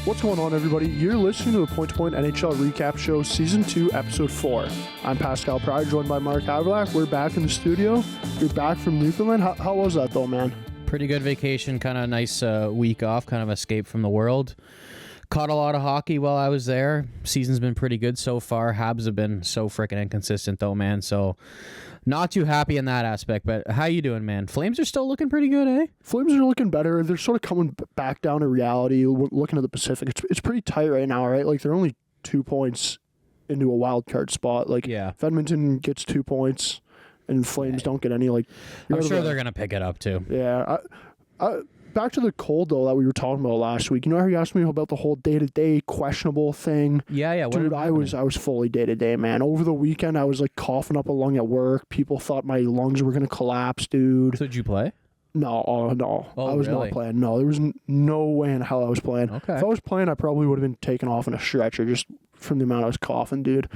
What's going on, everybody? You're listening to the Point2Point NHL Recap Show, Season 2, Episode 4. I'm Pascal Pryor, joined by Mark Havlack. We're back in the studio. You're back from Newfoundland. How was that, though, man? Pretty good vacation, kind of a nice week off, kind of escape from the world. Caught a lot of hockey while I was there. Season's been pretty good so far. Habs have been so freaking inconsistent, though, man. So not too happy in that aspect. But how you doing, man? Flames are still looking pretty good, eh? Flames are looking better. They're sort of coming back down to reality. Looking at the Pacific, it's pretty tight right now, right? Like, they're only 2 points into a wild card spot. Like, yeah. If Edmonton gets 2 points and Flames don't get any, like... I'm sure they're going to pick it up, too. Yeah. Back to the cold, though, that we were talking about last week. You know how you asked me about the whole day-to-day questionable thing? Yeah. Dude, I was fully day-to-day, man. Over the weekend, I was, like, coughing up a lung at work. People thought my lungs were going to collapse, dude. So did you play? No. Oh, I was really? not playing. No, there was no way in hell I was playing. Okay. If I was playing, I probably would have been taken off in a stretcher just from the amount I was coughing, dude.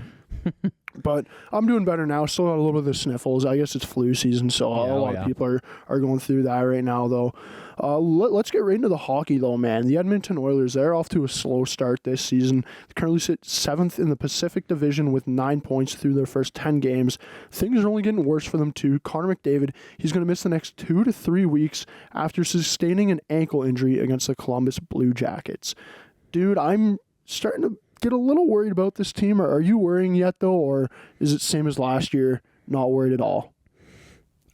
But I'm doing better now. Still got a little bit of the sniffles. I guess it's flu season, so a lot of people are going through that right now, though. Let's get right into the hockey, though, man. The Edmonton Oilers, they're off to a slow start this season. They currently sit 7th in the Pacific Division with 9 points through their first 10 games. Things are only getting worse for them, too. Connor McDavid, he's going to miss the next 2 to 3 weeks after sustaining an ankle injury against the Columbus Blue Jackets. Dude, I'm starting to get a little worried about this team. Are you worrying yet, though, or is it same as last year, not worried at all?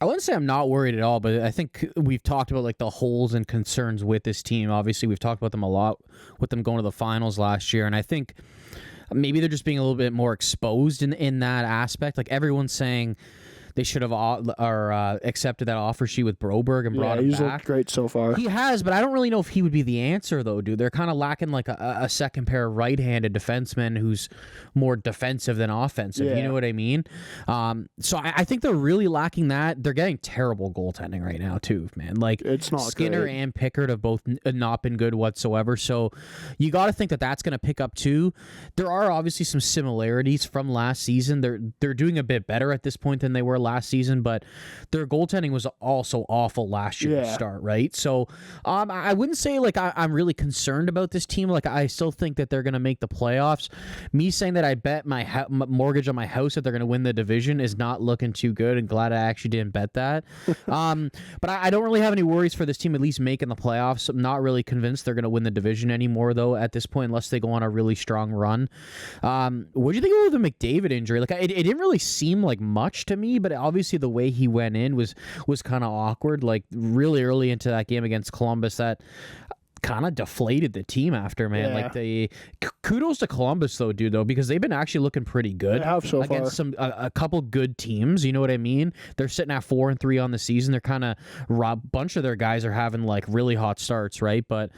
I wouldn't say I'm not worried at all, but I think we've talked about like the holes and concerns with this team. Obviously, we've talked about them a lot with them going to the finals last year, and I think maybe they're just being a little bit more exposed in that aspect. Like, everyone's saying they should have accepted that offer sheet with Broberg and brought him he's back. Looked great so far. He has, but I don't really know if he would be the answer, though, dude. They're kind of lacking like a second pair of right-handed defensemen who's more defensive than offensive. Yeah. You know what I mean? So I think they're really lacking that. They're getting terrible goaltending right now, too, man. Like, it's not Skinner great. and Pickard have both not been good whatsoever. So you got to think that that's going to pick up, too. There are obviously some similarities from last season. They're doing a bit better at this point than they were last season, but their goaltending was also awful last year to start, right? So I wouldn't say like I'm really concerned about this team. Like, I still think that they're going to make the playoffs. Me saying that I bet my mortgage on my house that they're going to win the division is not looking too good, and glad I actually didn't bet that. But I don't really have any worries for this team at least making the playoffs. I'm not really convinced they're going to win the division anymore, though, at this point, unless they go on a really strong run. What do you think of the McDavid injury? Like, it didn't really seem like much to me, but obviously the way he went in was kind of awkward. Like, really early into that game against Columbus, that kind of deflated the team after, man. Yeah. Like, kudos to Columbus, though, dude, though, because they've been actually looking pretty good. They have so against far. a couple good teams. You know what I mean? They're sitting at 4-3 on the season. They're kind of bunch of their guys are having like really hot starts, right? But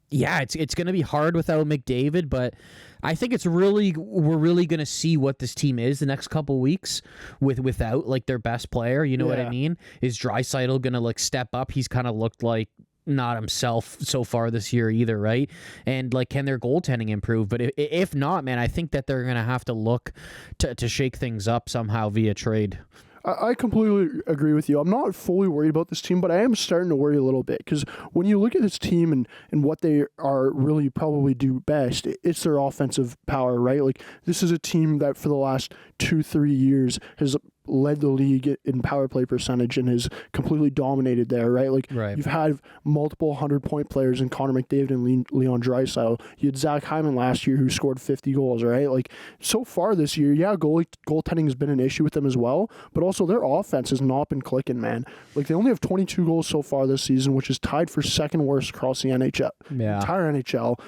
yeah, it's going to be hard without McDavid, but I think we're really going to see what this team is the next couple weeks without like their best player. You know what I mean? Is Draisaitl going to like step up? He's kind of looked like not himself so far this year either, right? And like, can their goaltending improve? But if not, man, I think that they're going to have to look to shake things up somehow via trade. I completely agree with you. I'm not fully worried about this team, but I am starting to worry a little bit, because when you look at this team and what they are really probably do best, it's their offensive power, right? Like, this is a team that for the last 2-3 years has led the league in power play percentage and has completely dominated there, right? Like, right. You've had multiple 100-point players in Connor McDavid and Leon Draisaitl. You had Zach Hyman last year who scored 50 goals, right? Like, so far this year, goaltending has been an issue with them as well, but also their offense has not been clicking, man. Like, they only have 22 goals so far this season, which is tied for second worst across the NHL. Yeah. Entire NHL.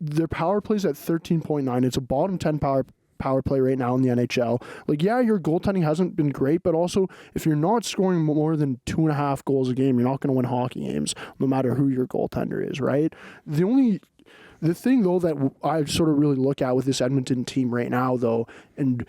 Their power plays at 13.9. It's a bottom 10 power play right now in the NHL. Like, yeah, your goaltending hasn't been great, but also if you're not scoring more than 2.5 goals a game, you're not going to win hockey games, no matter who your goaltender is, right? The thing, though, that I sort of really look at with this Edmonton team right now, though, and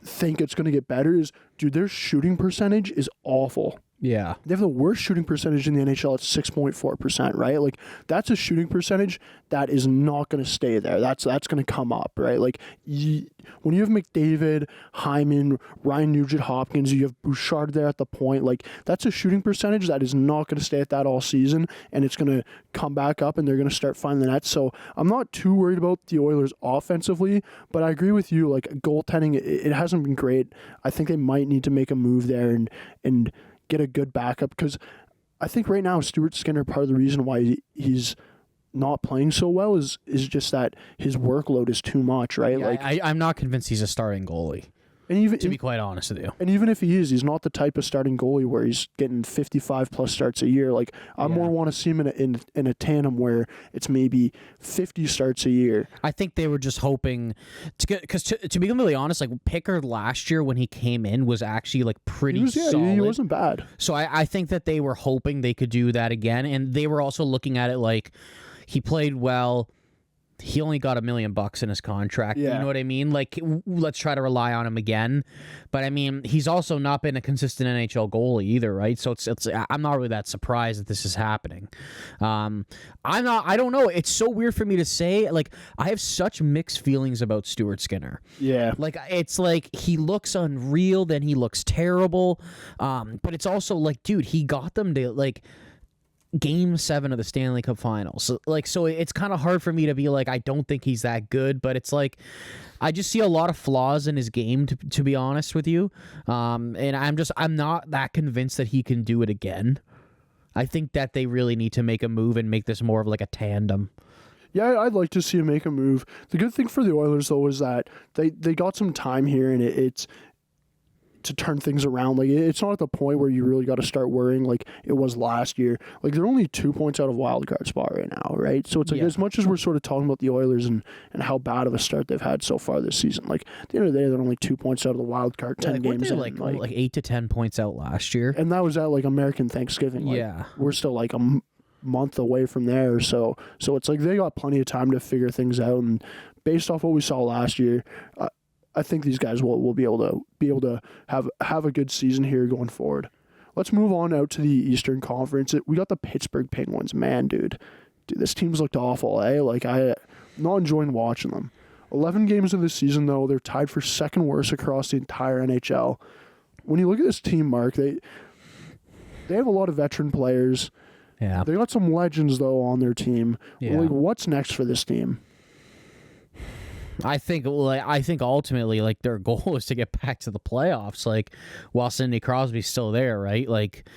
think it's going to get better is, dude, their shooting percentage is awful. Yeah. They have the worst shooting percentage in the NHL at 6.4%, right? Like, that's a shooting percentage that is not going to stay there. That's going to come up, right? Like, when you have McDavid, Hyman, Ryan Nugent-Hopkins, you have Bouchard there at the point, like, that's a shooting percentage that is not going to stay at that all season, and it's going to come back up, and they're going to start finding the net. So I'm not too worried about the Oilers offensively, but I agree with you. Like, goaltending, it hasn't been great. I think they might need to make a move there and get a good backup, because I think right now Stuart Skinner, part of the reason why he's not playing so well is just that his workload is too much, right? Yeah, like I'm not convinced he's a starting goalie. And even to be quite honest with you, and even if he is, he's not the type of starting goalie where he's getting 55 plus starts a year. Like, I more want to see him in a tandem where it's maybe 50 starts a year. I think they were just hoping to get, because to be completely honest, like, Pickard last year when he came in was actually like pretty solid. He wasn't bad. So I think that they were hoping they could do that again, and they were also looking at it like he played well. He only got $1 million in his contract. Yeah. You know what I mean? Like, let's try to rely on him again. But I mean, he's also not been a consistent NHL goalie either, right? So it's I'm not really that surprised that this is happening. I don't know. It's so weird for me to say. Like, I have such mixed feelings about Stuart Skinner. Yeah. Like, it's like he looks unreal, then he looks terrible. But it's also like, dude, he got them to like Game 7 of the Stanley Cup Finals. So it's kind of hard for me to be like, I don't think he's that good, but it's like, I just see a lot of flaws in his game, to be honest with you. And I'm not that convinced that he can do it again. I think that they really need to make a move and make this more of like a tandem. Yeah, I'd like to see him make a move. The good thing for the Oilers, though, is that they got some time here, and it's to turn things around. Like, it's not at the point where you really got to start worrying like it was last year. Like, they're only 2 points out of wild card spot right now, right? So it's like, as much as we're sort of talking about the Oilers and how bad of a start they've had so far this season, like, at the end of the day, they're only 2 points out of the wild card, 10 games in. Like 8 to 10 points out last year. And that was at like American Thanksgiving. Like, yeah. We're still like a month away from there. So it's like they got plenty of time to figure things out. And based off what we saw last year, I think these guys will be able to have a good season here going forward. Let's move on out to the Eastern Conference. We got the Pittsburgh Penguins. Man, dude, this team's looked awful, eh? Like, I'm not enjoying watching them. 11 games of this season, though, they're tied for second worst across the entire NHL. When you look at this team, Mark, they have a lot of veteran players. Yeah. They got some legends, though, on their team. Yeah. Like, what's next for this team? I think ultimately, like, their goal is to get back to the playoffs, like, while Sidney Crosby's still there, right? Like,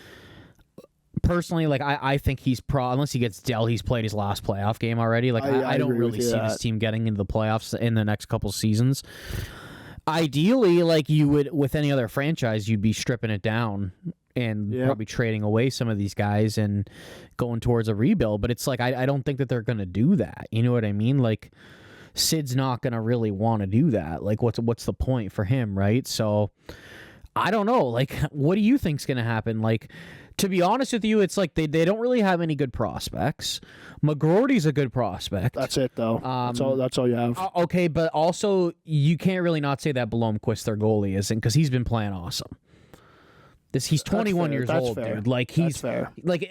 personally, like, I think he's unless he gets dealt, he's played his last playoff game already. Like, I don't really see this team getting into the playoffs in the next couple seasons. Ideally, like, you would, with any other franchise, you'd be stripping it down and probably trading away some of these guys and going towards a rebuild. But it's like, I don't think that they're going to do that. You know what I mean? Like, Sid's not going to really want to do that. Like, what's the point for him, right? So, I don't know. Like, what do you think's going to happen? Like, to be honest with you, it's like they don't really have any good prospects. McGroarty's a good prospect. That's it, though. That's all you have. Okay, but also, you can't really not say that Blomqvist, their goalie, isn't, because he's been playing awesome. He's 21 years old, dude. Like, he's fair. Like,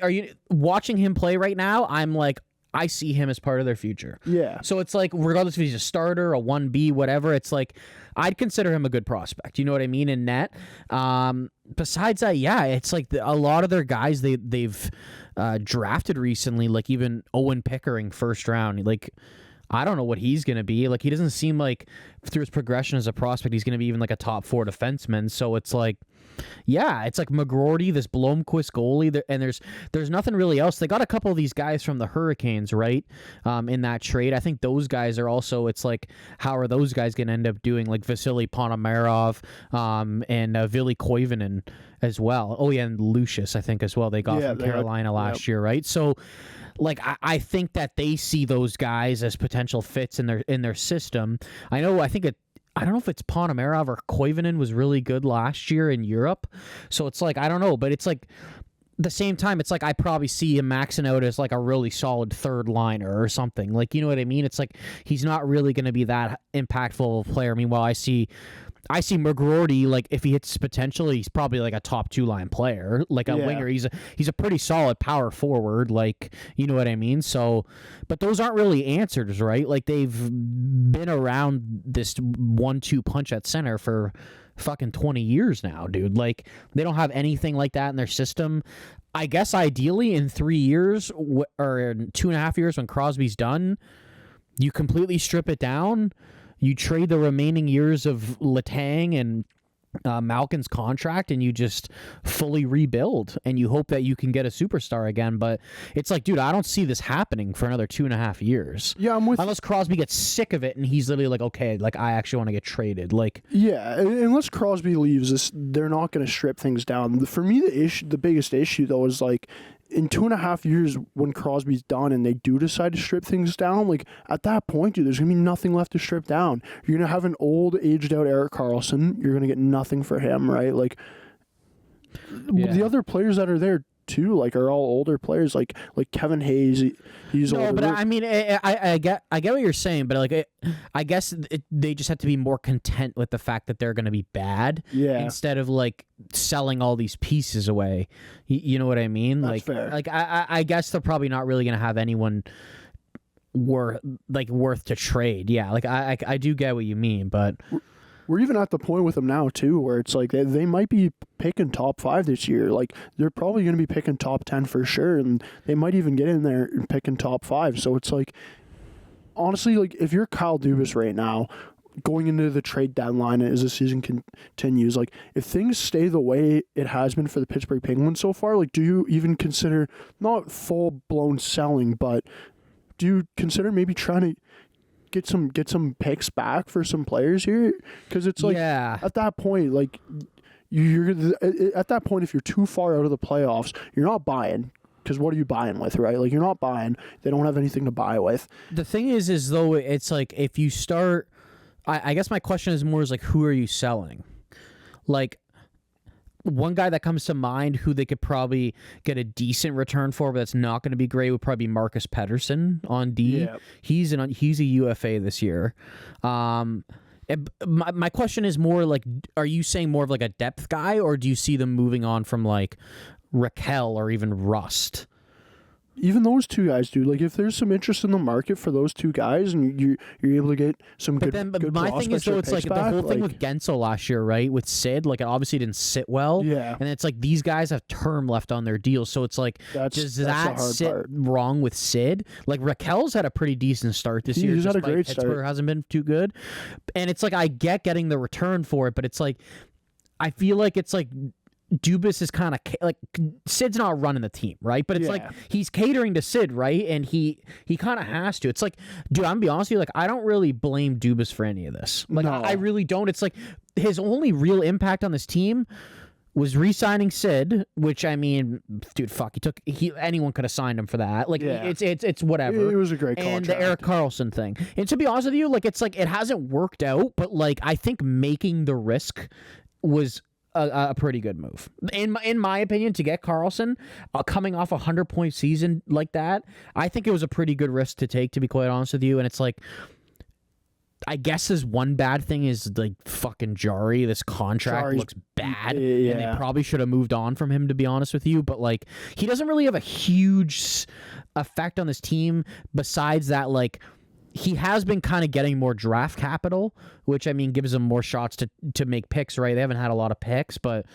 are you watching him play right now? I'm like, I see him as part of their future. Yeah. So it's like, regardless if he's a starter, a 1B, whatever, it's like, I'd consider him a good prospect. You know what I mean? In net. Besides that, yeah, it's like a lot of their guys they've drafted recently, like even Owen Pickering, first round. Like, I don't know what he's going to be. Like, he doesn't seem like, through his progression as a prospect, he's going to be even like a top 4 defenseman. So it's like, yeah, it's like McGroarty, this Blomqvist goalie, and there's nothing really else. They got a couple of these guys from the Hurricanes, right, in that trade. I think those guys are also, it's like, how are those guys going to end up doing? Like Vasily Ponomarov and Ville Koivunen as well. Oh, yeah, and Lucius, I think, as well. They got from Carolina last year, right? So, like, I think that they see those guys as potential fits in their system. I don't know if it's Ponomarov or Koivunen was really good last year in Europe. So it's like, I don't know, but it's like, the same time, it's like I probably see him maxing out as like a really solid third liner or something. Like, you know what I mean? It's like he's not really going to be that impactful player. Meanwhile, I see I see McGroarty, like, if he hits his potential, he's probably like a top 2-line player, like a winger. He's a pretty solid power forward, like, you know what I mean? So, but those aren't really answers, right? Like, they've been around this 1-2 punch at center for fucking 20 years now, dude. Like, they don't have anything like that in their system. I guess ideally in 3 years or in 2.5 years when Crosby's done, you completely strip it down. You trade the remaining years of Letang and Malkin's contract, and you just fully rebuild, and you hope that you can get a superstar again. But it's like, dude, I don't see this happening for another 2.5 years. Yeah, I'm with. Unless Crosby gets sick of it, and he's literally like, okay, like, I actually want to get traded. Like, yeah, unless Crosby leaves, they're not going to strip things down. For me, the biggest issue though is like, in 2.5 years, when Crosby's done and they do decide to strip things down, like, at that point, dude, there's going to be nothing left to strip down. You're going to have an old, aged-out Erik Karlsson. You're going to get nothing for him, right? Like, the other players that are there, too, like, are all older players. Like Kevin Hayes, he's older. No, but I mean, I get what you're saying, but like, I guess they just have to be more content with the fact that they're going to be bad, instead of like selling all these pieces away. You know what I mean? That's like, fair. Like I guess they're probably not really going to have anyone worth to trade. Yeah, like I do get what you mean, but. We're even at the point with them now, too, where it's like they might be picking top 5 this year. Like, they're probably going to be picking top 10 for sure, and they might even get in there and picking top 5. So it's like, honestly, like, if you're Kyle Dubas right now, going into the trade deadline as the season continues, like, if things stay the way it has been for the Pittsburgh Penguins so far, like, do you even consider, not full-blown selling, but do you consider maybe trying to get some picks back for some players here? Because it's like, at that point, like, you're at that point, if you're too far out of the playoffs, you're not buying. Because what are you buying with, right? Like, you're not buying. They don't have anything to buy with. The thing is though, it's like, if you start, I guess my question is more is like, who are you selling? Like, one guy that comes to mind who they could probably get a decent return for, but that's not going to be great, would probably be Marcus Pettersson on D. Yeah. He's a UFA this year. My question is more like, are you saying more of like a depth guy, or do you see them moving on from like Raquel or even Rust? Even those two guys, dude. Like, if there's some interest in the market for those two guys, and you're able to get some good my thing is, though, it's like the whole thing with Gensel last year, right? With Sid, like, it obviously didn't sit well. Yeah. And it's like, these guys have term left on their deal, so it's like, does that sit wrong with Sid? Like, Raquel's had a pretty decent start this year. He's had a great start. Pittsburgh hasn't been too good. And it's like, I get getting the return for it, but it's like, I feel like it's like, Dubas is kind of like, Sid's not running the team, right? But it's like, he's catering to Sid, right? And he kind of has to. It's like, dude, I'm gonna be honest with you, like, I don't really blame Dubas for any of this. Like, no. I really don't. It's like, his only real impact on this team was re-signing Sid, which, I mean, dude, fuck, anyone could have signed him for that. Like, it's whatever. It was a great contract. And the Erik Karlsson thing. And to be honest with you, like, it's like, it hasn't worked out, but like, I think making the risk was a pretty good move, in my opinion, to get Karlsson coming off a 100-point season like that. I think it was a pretty good risk to take, to be quite honest with you. And it's like, I guess his one bad thing is like fucking Jari. This contract looks bad, and they probably should have moved on from him, to be honest with you. But like, he doesn't really have a huge effect on this team besides that, like, he has been kind of getting more draft capital, which, I mean, gives him more shots to make picks, right? They haven't had a lot of picks, but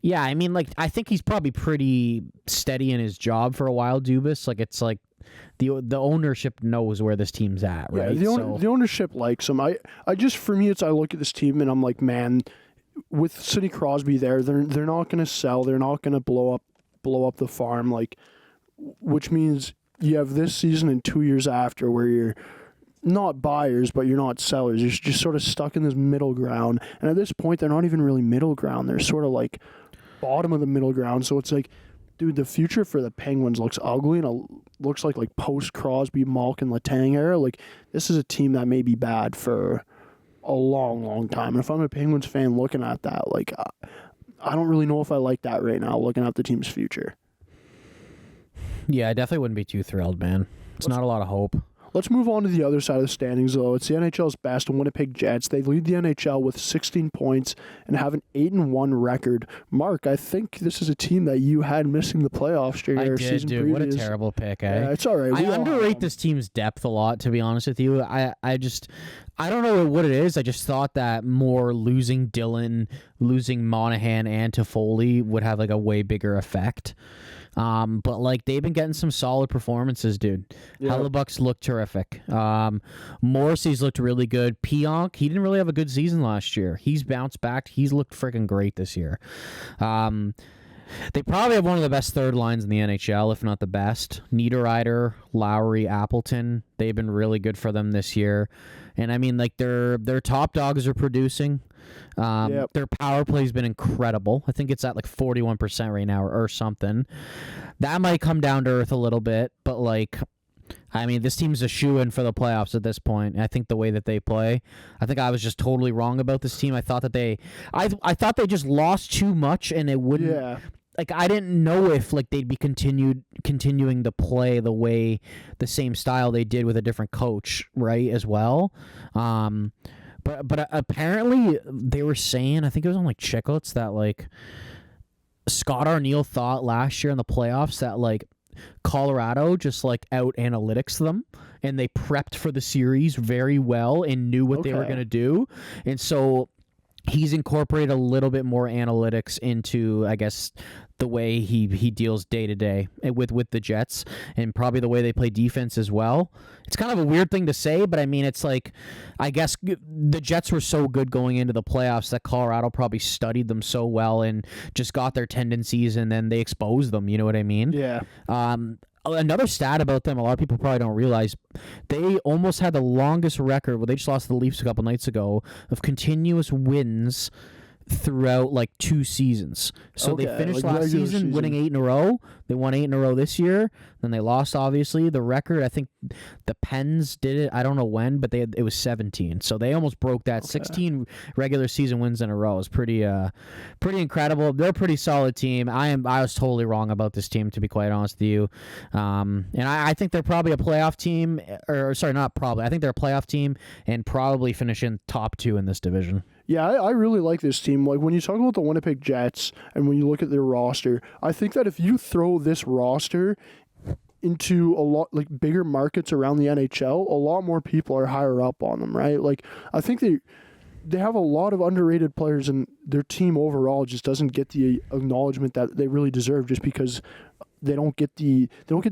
yeah, I mean, like, I think he's probably pretty steady in his job for a while, Dubas. Like, it's like the ownership knows where this team's at, right? Yeah, the ownership likes him. I just, for me, I look at this team and I'm like, man, with Sidney Crosby there, they're not going to sell. They're not going to blow up the farm, like, which means you have this season and 2 years after where you're not buyers, but you're not sellers. You're just sort of stuck in this middle ground. And at this point, they're not even really middle ground. They're sort of like bottom of the middle ground. So it's like, dude, the future for the Penguins looks ugly, and it looks like post-Crosby, Malkin, Letang era. Like, this is a team that may be bad for a long, long time. And if I'm a Penguins fan looking at that, like, I don't really know if I like that right now, looking at the team's future. Yeah, I definitely wouldn't be too thrilled, man. It's not a lot of hope. Let's move on to the other side of the standings, though. It's the NHL's best, Winnipeg Jets. They lead the NHL with 16 points and have an 8-1 record. Mark, I think this is a team that you had missing the playoffs during your season dude. previews. What a terrible pick, eh? Yeah, it's all right. I underrate this team's depth a lot, to be honest with you. I don't know what it is. I just thought that more losing Dillon, losing Monahan, and Toffoli would have like a way bigger effect. But like they've been getting some solid performances, dude. Yeah. Hellebuck's looked terrific. Morrissey's looked really good. Pionk, he didn't really have a good season last year. He's bounced back. He's looked freaking great this year. They probably have one of the best third lines in the NHL, if not the best. Niederreiter, Lowry, Appleton, they've been really good for them this year. And I mean, like their top dogs are producing. Their power play's been incredible. I think it's at like 41% right now or something. That might come down to earth a little bit, but like, I mean, this team's a shoo-in for the playoffs at this point. I think the way that they play, I think I was just totally wrong about this team. I thought that I thought they just lost too much, and it wouldn't. Yeah. Like I didn't know if like they'd be continuing to play the same style they did with a different coach, right? As well. But apparently they were saying, I think it was on like Chicklets, that like Scott Arniel thought last year in the playoffs that like Colorado just like out analytics them, and they prepped for the series very well and knew what they were going to do. And so he's incorporated a little bit more analytics into, I guess, the way he deals day to day with the Jets, and probably the way they play defense as well. It's kind of a weird thing to say, but I mean, it's like, I guess the Jets were so good going into the playoffs that Colorado probably studied them so well and just got their tendencies, and then they exposed them. You know what I mean? Yeah. Another stat about them, a lot of people probably don't realize, they almost had the longest record. Well, they just lost to the Leafs a couple nights ago, of continuous wins throughout like 2 seasons. So they finished like last season winning 8 in a row. They won 8 in a row this year. Then they lost, obviously. The record, I think the Pens did it. I don't know when, but it was 17. So they almost broke that. 16 regular season wins in a row is pretty incredible. They're a pretty solid team. I was totally wrong about this team, to be quite honest with you. And I think they're probably a playoff team, or sorry, not probably. I think they're a playoff team and probably finishing top 2 in this division. Yeah, I really like this team. Like when you talk about the Winnipeg Jets and when you look at their roster, I think that if you throw this roster into a lot like bigger markets around the NHL, a lot more people are higher up on them, right? Like I think they have a lot of underrated players, and their team overall just doesn't get the acknowledgement that they really deserve, just because they don't get the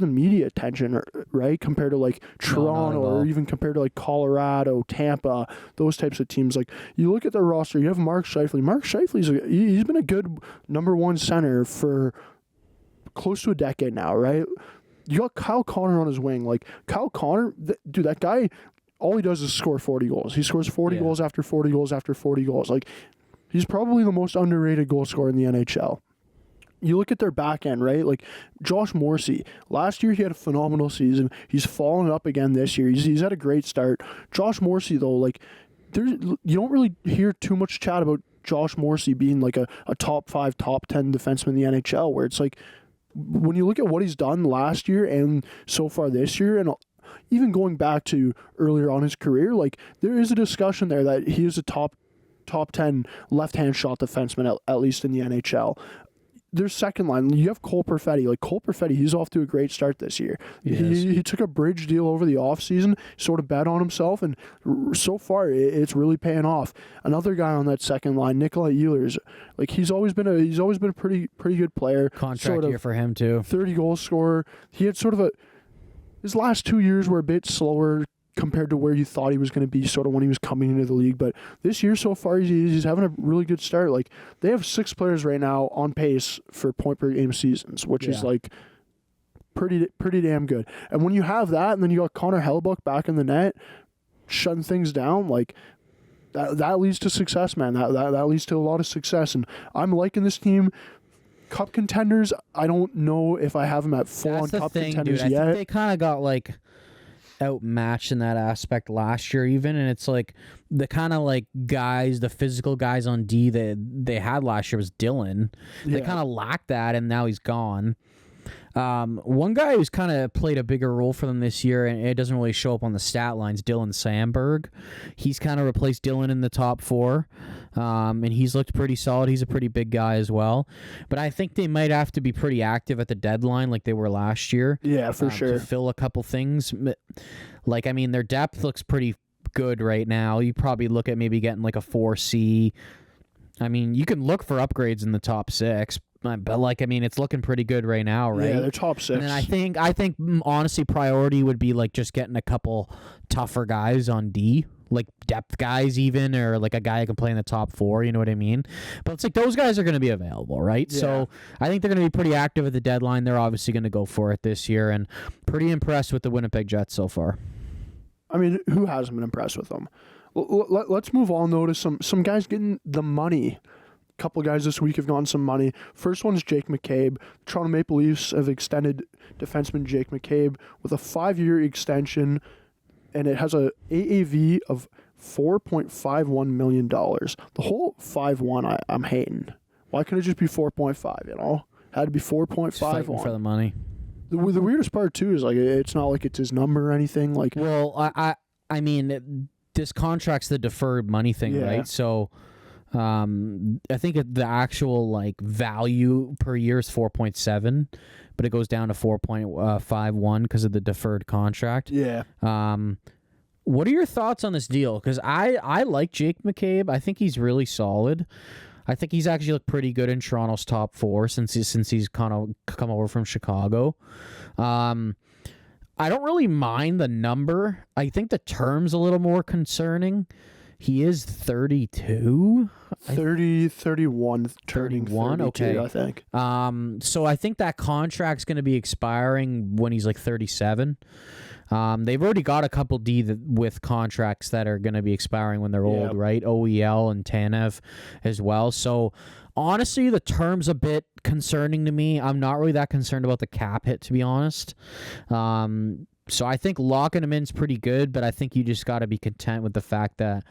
media attention, right? Compared to like Toronto, or even compared to like Colorado, Tampa, those types of teams. Like you look at their roster, you have Mark Scheifele. Mark Scheifele's he's been a good number 1 center for close to a decade now, right? You got Kyle Connor on his wing. Like Kyle Connor, dude, that guy, all he does is score 40 goals. He scores 40 goals after 40 goals after 40 goals. Like he's probably the most underrated goal scorer in the NHL. You look at their back end, right? Like Josh Morrissey. Last year he had a phenomenal season. He's fallen up again this year. He's had a great start. Josh Morrissey, though, like you don't really hear too much chat about Josh Morrissey being like a top 5, top 10 defenseman in the NHL, where it's like when you look at what he's done last year and so far this year, and even going back to earlier on his career, like there is a discussion there that he is a top 10 left-hand shot defenseman, at least in the NHL. Their second line, you have Cole Perfetti. Like Cole Perfetti, he's off to a great start this year. He took a bridge deal over the offseason, sort of bet on himself, and so far it's really paying off. Another guy on that second line, Nikolai Ehlers, like he's always been a pretty good player. Contract year for him too. 30 goal scorer. He had sort of his last 2 years were a bit slower compared to where you thought he was going to be sort of when he was coming into the league. But this year so far, he's having a really good start. Like they have 6 players right now on pace for point per game seasons, which is like pretty damn good. And when you have that, and then you got Connor Hellebuck back in the net, shutting things down, like that leads to success, man. That leads to a lot of success. And I'm liking this team. Cup contenders, I don't know if I have them at full-on cup contenders yet. I think they kind of got like outmatched in that aspect last year even, and it's like the kind of like guys, the physical guys on D that they had last year was Dillon. They kind of lacked that, and now he's gone. One guy who's kind of played a bigger role for them this year, and it doesn't really show up on the stat lines, Dylan Sandberg. He's kind of replaced Dylan in the top 4, and he's looked pretty solid. He's a pretty big guy as well. But I think they might have to be pretty active at the deadline like they were last year. Yeah, for sure. To fill a couple things. Like, I mean, their depth looks pretty good right now. You probably look at maybe getting like a 4C. I mean, you can look for upgrades in the top 6, but like, I mean, it's looking pretty good right now, right? Yeah, they're top 6. And then I think honestly, priority would be like just getting a couple tougher guys on D, like depth guys even, or like a guy who can play in the top 4. You know what I mean? But it's like those guys are going to be available, right? Yeah. So I think they're going to be pretty active at the deadline. They're obviously going to go for it this year, and pretty impressed with the Winnipeg Jets so far. I mean, who hasn't been impressed with them? Let's move on, though, to some guys getting the money. A couple guys this week have gotten some money. First one is Jake McCabe. Toronto Maple Leafs have extended defenseman Jake McCabe with a 5-year extension, and it has a AAV of $4.51 million. The whole 5-1, I'm hating. Why couldn't it just be 4.5, you know? Had to be 4.51. For the money. The weirdest part, too, is like it's not like it's his number or anything. Like, well, I mean, this contract's the deferred money thing, Yeah. right? So I think the actual like value per year is 4.7, but it goes down to 4.51 because of the deferred contract. yeah. What are your thoughts on this deal? Because I like Jake McCabe. I think he's really solid. I think he's actually looked pretty good in Toronto's top 4 since he's kind of come over from Chicago. I don't really mind the number. I think the term's a little more concerning. He is 32. 31, turning 31, 32, okay. I think. So I think that contract's going to be expiring when he's like 37. They've already got a couple with contracts that are going to be expiring when they're old, right? OEL and Tanev as well. So honestly, the term's a bit concerning to me. I'm not really that concerned about the cap hit, to be honest. So I think locking him in is pretty good, but I think you just got to be content with the fact that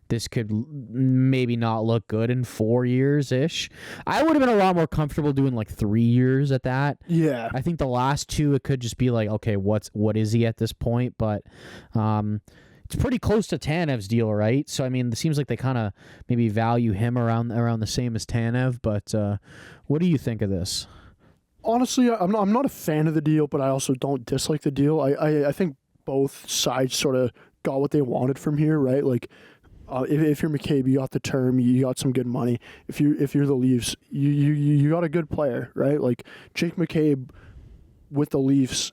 this could maybe not look good in 4 years-ish. I would have been a lot more comfortable doing like 3 years at that. Yeah. I think the last 2, it could just be like, okay, what is he at this point? But it's pretty close to Tanev's deal, right? So, I mean, it seems like they kind of maybe value him around the same as Tanev. But what do you think of this? Honestly, I'm not a fan of the deal, but I also don't dislike the deal. I think both sides sort of got what they wanted from here, right? Like, if you're McCabe, you got the term, you got some good money. If you're the Leafs, you got a good player, right? Like Jake McCabe with the Leafs,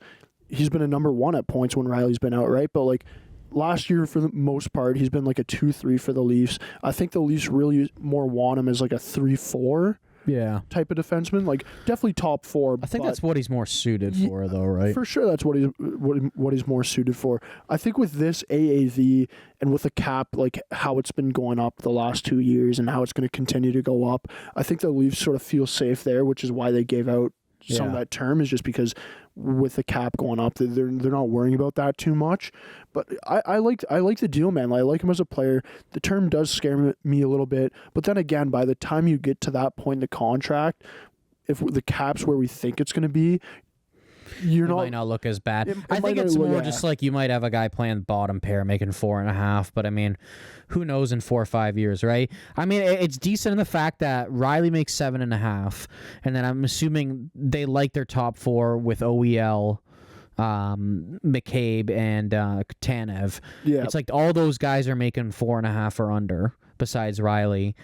he's been a number 1 at points when Riley's been out, right? But like last year, for the most part, he's been like a 2-3 for the Leafs. I think the Leafs really more want him as like a 3-4. Yeah, type of defenseman, like definitely top 4. I think that's what he's more suited for, though, right? For sure, that's what he's more suited for. I think with this AAV and with the cap, like how it's been going up the last 2 years and how it's going to continue to go up, I think the Leafs sort of feel safe there, which is why they gave out some of that term, is just because with the cap going up, they're not worrying about that too much. But I like the deal, man. I like him as a player. The term does scare me a little bit, but then again, by the time you get to that point in the contract, if the cap's where we think it's going to be, it might not look as bad. I think it's more just like you might have a guy playing bottom pair making 4.5, but I mean, who knows in 4 or 5 years, right? I mean, it's decent in the fact that Riley makes 7.5, and then I'm assuming they like their top 4 with OEL, McCabe, and Tanev. Yeah. It's like all those guys are making 4.5 or under, besides Riley.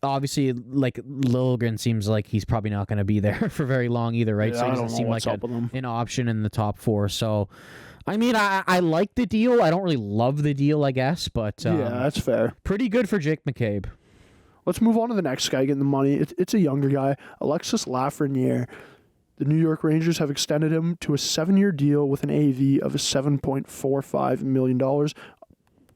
Obviously, like Liljegren seems like he's probably not going to be there for very long either, right? Yeah, so he doesn't seem like an option in the top 4. So, I mean, I like the deal. I don't really love the deal, I guess, but yeah, that's fair. Pretty good for Jake McCabe. Let's move on to the next guy getting the money. It's a younger guy, Alexis Lafreniere. The New York Rangers have extended him to a 7-year deal with an AAV of $7.45 million.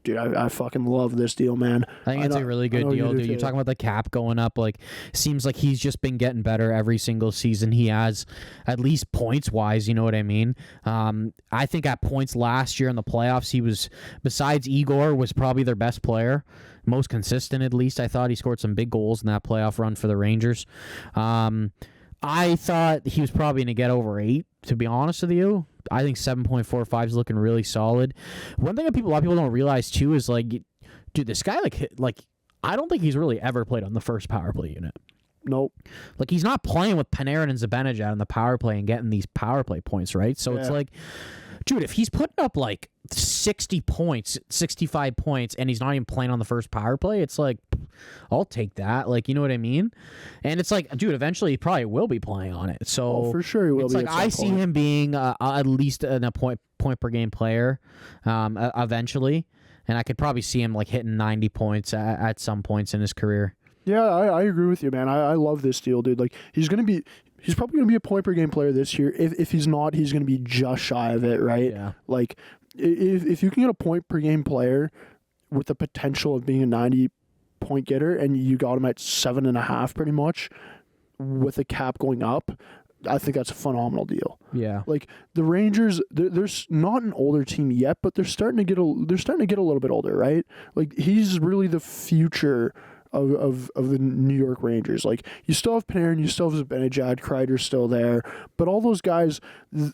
Dude, I fucking love this deal, man. I think it's a really good deal, dude. You're talking about the cap going up. Like, seems like he's just been getting better every single season he has, at least points-wise, you know what I mean? I think at points last year in the playoffs, he was, besides Igor, was probably their best player. Most consistent, at least. I thought he scored some big goals in that playoff run for the Rangers. I thought he was probably going to get over 8, to be honest with you. I think 7.45 is looking really solid. One thing that a lot of people don't realize, too, is, like, dude, this guy, like I don't think he's really ever played on the first power play unit. Nope. Like, he's not playing with Panarin and Zibanejad on the power play and getting these power play points, right? So it's like, dude, if he's putting up, like, 60 points, 65 points, and he's not even playing on the first power play, it's like, I'll take that. Like, you know what I mean? And it's like, dude, eventually he probably will be playing on it. So for sure he will. It's like I see him being at least a point per game player eventually, and I could probably see him like hitting 90 points at some points in his career. Yeah, I agree with you, man. I love this deal, dude. Like, he's probably going to be a point per game player this year. If he's not, he's going to be just shy of it, right? Yeah. Like, if you can get a point per game player with the potential of being a 90-point getter, and you got him at 7.5 pretty much, with the cap going up, I think that's a phenomenal deal. Yeah. Like, the Rangers, they're not an older team yet, but they're starting to get a little bit older, right? Like, he's really the future of the New York Rangers. Like, you still have Panarin, you still have Zibanejad, Kreider's still there, but all those guys, they're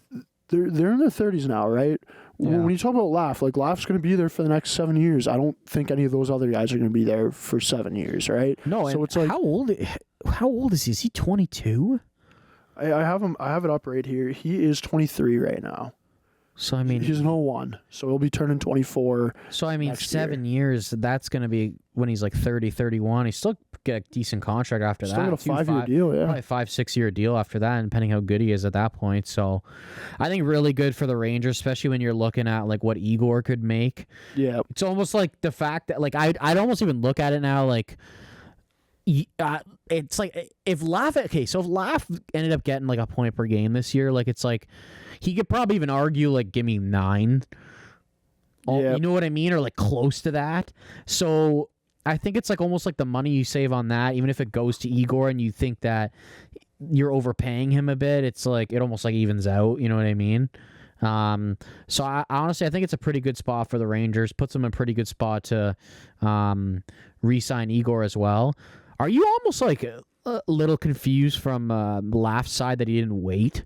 in their 30s now, right? Yeah. When you talk about Laf's going to be there for the next 7 years. I don't think any of those other guys are going to be there for 7 years, right? No, so it's like, how old is he? Is he 22? I have it up right here. He is 23 right now. So, I mean, he's an 01, so he'll be turning 24. So, I mean, 7 years, that's going to be when he's like 30, 31. He's still get a decent contract after that. Still got a 5-year deal, yeah. Probably 5-6 year deal after that, and depending how good he is at that point. So, I think really good for the Rangers, especially when you're looking at like what Igor could make. Yeah. It's almost like the fact that, like, I'd almost even look at it now like, it's like if Laf ended up getting like a point per game this year, like it's like he could probably even argue like give me 9. You know what I mean, or like close to that. So I think it's like almost like the money you save on that, even if it goes to Igor and you think that you're overpaying him a bit, it's like it almost like evens out. You know what I mean? So I honestly think it's a pretty good spot for the Rangers. Puts them in a pretty good spot to re-sign Igor as well. Are you almost like a little confused from Laf's side that he didn't wait,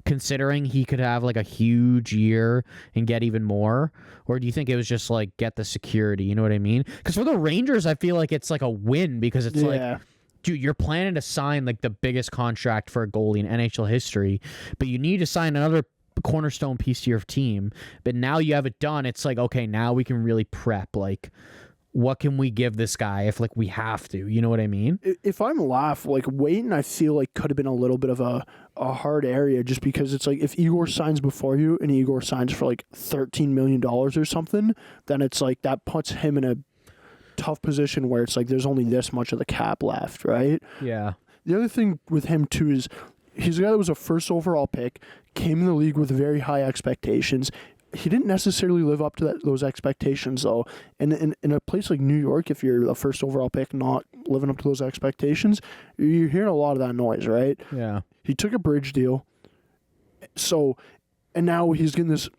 considering he could have like a huge year and get even more? Or do you think it was just like get the security? You know what I mean? Because for the Rangers, I feel like it's like a win because it's like, dude, you're planning to sign like the biggest contract for a goalie in NHL history, but you need to sign another cornerstone piece to your team. But now you have it done. It's like, okay, now we can really prep. Like, what can we give this guy if like we have to? You know what I mean? If I'm Laf, like waiting, I feel like could have been a little bit of a hard area, just because it's like if Igor signs before you and Igor signs for like $13 million or something, then it's like that puts him in a tough position where it's like there's only this much of the cap left, right? Yeah. The other thing with him too is he's a guy that was a first overall pick, came in the league with very high expectations. He didn't necessarily live up to those expectations, though. And in a place like New York, if you're a first overall pick not living up to those expectations, you're hearing a lot of that noise, right? Yeah. He took a bridge deal. So, and now he's getting this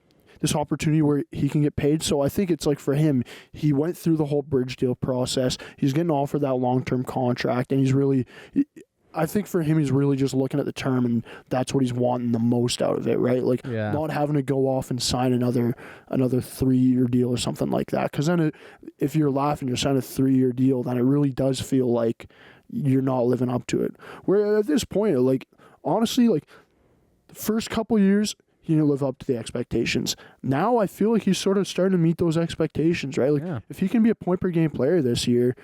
opportunity where he can get paid. So I think it's like for him, he went through the whole bridge deal process. He's getting offered that long-term contract, and he's really... I think for him, he's really just looking at the term, and that's what he's wanting the most out of it, right? Like, not having to go off and sign another 3-year deal or something like that. Because then if you're laughing, you're signing a 3-year deal, then it really does feel like you're not living up to it. Where at this point, like, honestly, like, the first couple years, he didn't live up to the expectations. Now I feel like he's sort of starting to meet those expectations, right? Like, if he can be a point-per-game player this year,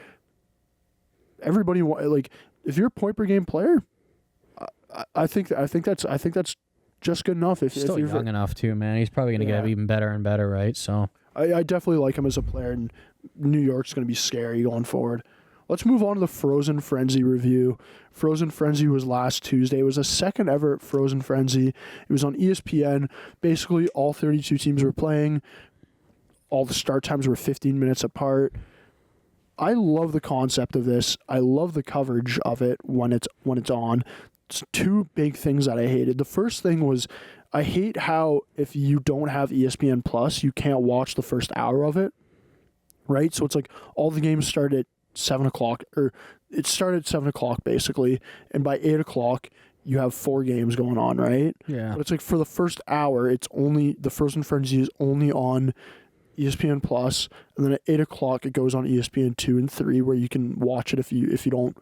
everybody, like... If you're a point per game player, I think that's just good enough. If still you're young enough too, man, he's probably going to get even better and better, right? So I definitely like him as a player, and New York's going to be scary going forward. Let's move on to the Frozen Frenzy review. Frozen Frenzy was last Tuesday. It was a second ever Frozen Frenzy. It was on ESPN. Basically, all 32 teams were playing. All the start times were 15 minutes apart. I love the concept of this. I love the coverage of it when it's on. It's 2 big things that I hated. The first thing was I hate how if you don't have ESPN Plus, you can't watch the first hour of it, right? So it's like all the games start at 7 o'clock, or it started at 7 o'clock basically, and by 8 o'clock you have 4 games going on, right? Yeah. But it's like for the first hour, it's only the Frozen Frenzy is only on ESPN Plus, and then at 8 o'clock it goes on ESPN 2 and 3, where you can watch it if you don't